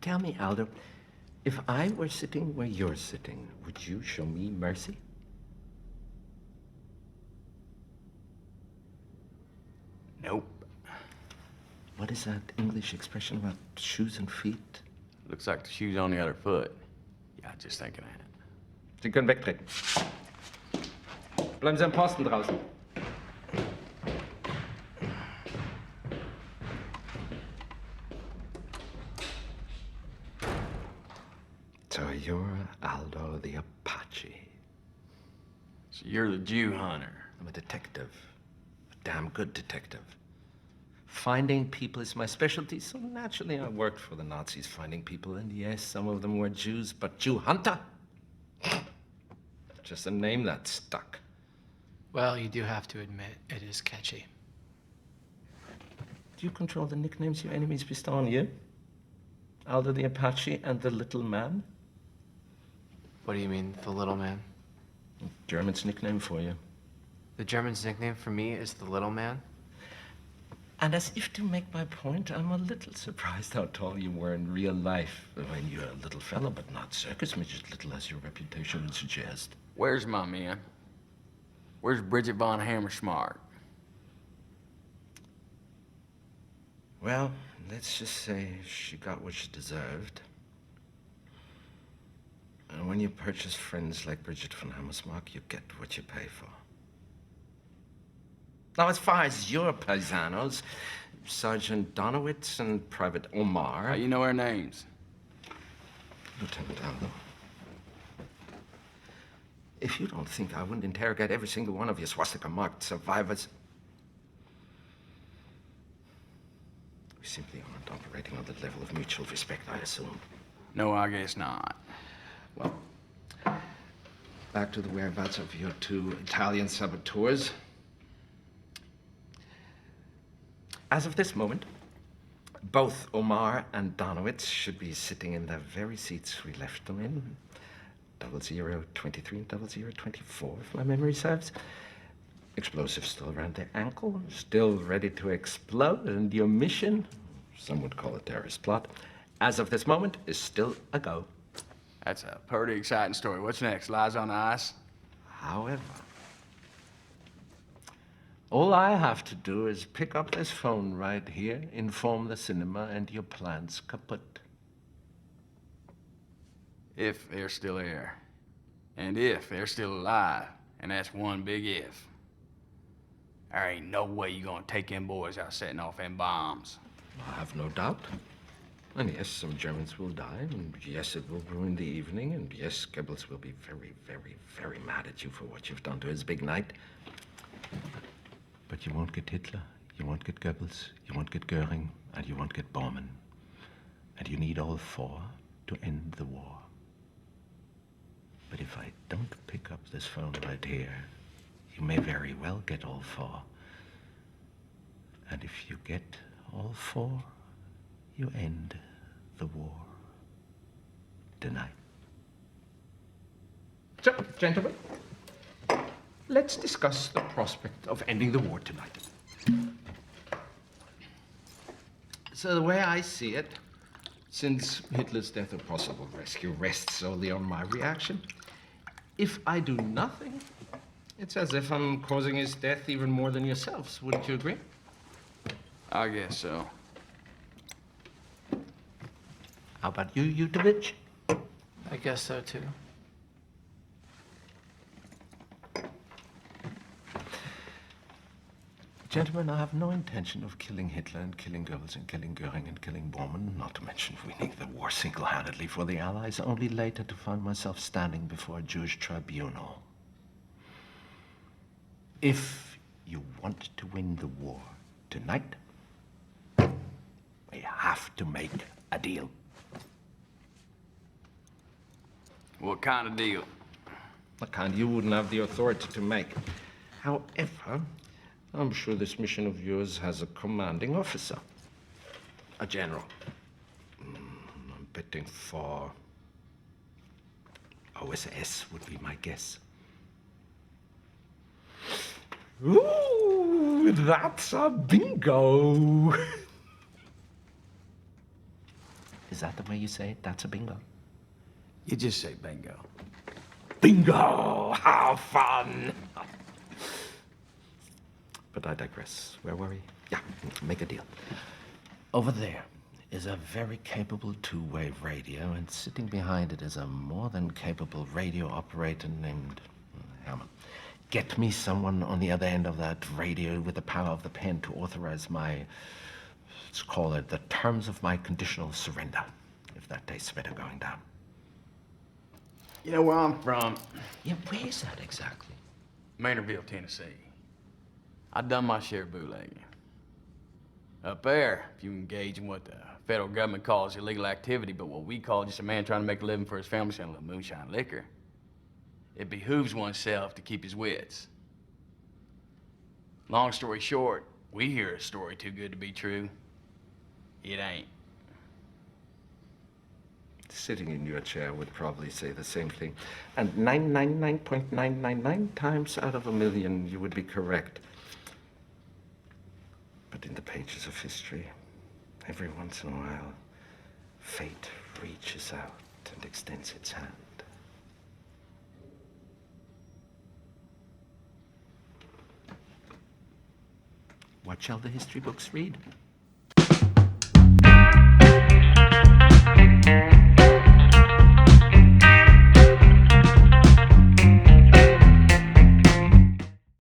Tell me, Aldo, if I were sitting where you're sitting, would you show me mercy? Nope. What is that English expression about shoes and feet? Looks like the shoe's on the other foot. Ja, just thinking that. Sie können wegtreten. Bleiben Sie am Posten draußen. So you're Aldo the Apache. So you're the Jew hunter. I'm a detective. A damn good detective. Finding people is my specialty, so naturally I worked for the Nazis finding people, and yes, some of them were Jews, but Jew hunter? Just a name that stuck. Well, you do have to admit, it is catchy. Do you control the nicknames your enemies bestow on you? Aldo the Apache and the Little Man? What do you mean, the little man? German's nickname for you. The German's nickname for me is the little man? And as if to make my point, I'm a little surprised how tall you were in real life. I mean, you're a little fellow, but not circus midget, little as your reputation would suggest. Where's my man? Where's Bridget von Hammersmark? Well, let's just say she got what she deserved. And when you purchase friends like Bridget von Hammersmark, you get what you pay for. Now, as far as your paisanos, Sergeant Donowitz and Private Omar... How you know their names? Lieutenant Aldo. If you don't think I wouldn't interrogate every single one of your swastika-marked survivors... We simply aren't operating on the level of mutual respect, I assume. No, I guess not. Well, back to the whereabouts of your two Italian saboteurs. As of this moment, both Omar and Donowitz should be sitting in the very seats we left them in. 0023 and 0024, if my memory serves. Explosives still around their ankle, still ready to explode, and your mission, some would call it terrorist plot, as of this moment, is still a go. That's a pretty exciting story. What's next? Lies on ice? However, all I have to do is pick up this phone right here, inform the cinema, and your plan's kaput. If they're still there. And if they're still alive. And that's one big if. There ain't no way you're gonna take them boys out setting off them bombs. I have no doubt. And yes, some Germans will die, and yes, it will ruin the evening, and yes, Goebbels will be very, very, very mad at you for what you've done to his big night. But you won't get Hitler, you won't get Goebbels, you won't get Goering, and you won't get Bormann. And you need all four to end the war. But if I don't pick up this phone right here, you may very well get all four. And if you get all four, you end the war tonight. So, gentlemen, let's discuss the prospect of ending the war tonight. So the way I see it, since Hitler's death or possible rescue rests solely on my reaction, if I do nothing, it's as if I'm causing his death even more than yourselves. Wouldn't you agree? I guess so. How about you, Yutovich? I guess so, too. Gentlemen, I have no intention of killing Hitler and killing Goebbels and killing Goering and killing Bormann, not to mention winning the war single-handedly for the Allies, only later to find myself standing before a Jewish tribunal. If you want to win the war tonight, we have to make a deal. What kind of deal? The kind you wouldn't have the authority to make. However, I'm sure this mission of yours has a commanding officer. A general. I'm betting for OSS would be my guess. Ooh, that's a bingo. Is that the way you say it? That's a bingo. You just say bingo. Bingo! How fun! But I digress. Where were we? Yeah, make a deal. Over there is a very capable two-way radio, and sitting behind it is a more than capable radio operator named Herman. Get me someone on the other end of that radio with the power of the pen to authorize my, let's call it, the terms of my conditional surrender, if that tastes better going down. You know where I'm from? Yeah, where is that exactly? Maynardville, Tennessee. I've done my share of bootlegging. Up there, if you engage in what the federal government calls illegal activity, but what we call just a man trying to make a living for his family selling a little moonshine liquor, it behooves oneself to keep his wits. Long story short, we hear a story too good to be true. It ain't. Sitting in your chair would probably say the same thing. And 999.999 times out of a million, you would be correct. But in the pages of history, every once in a while, fate reaches out and extends its hand. What shall the history books read?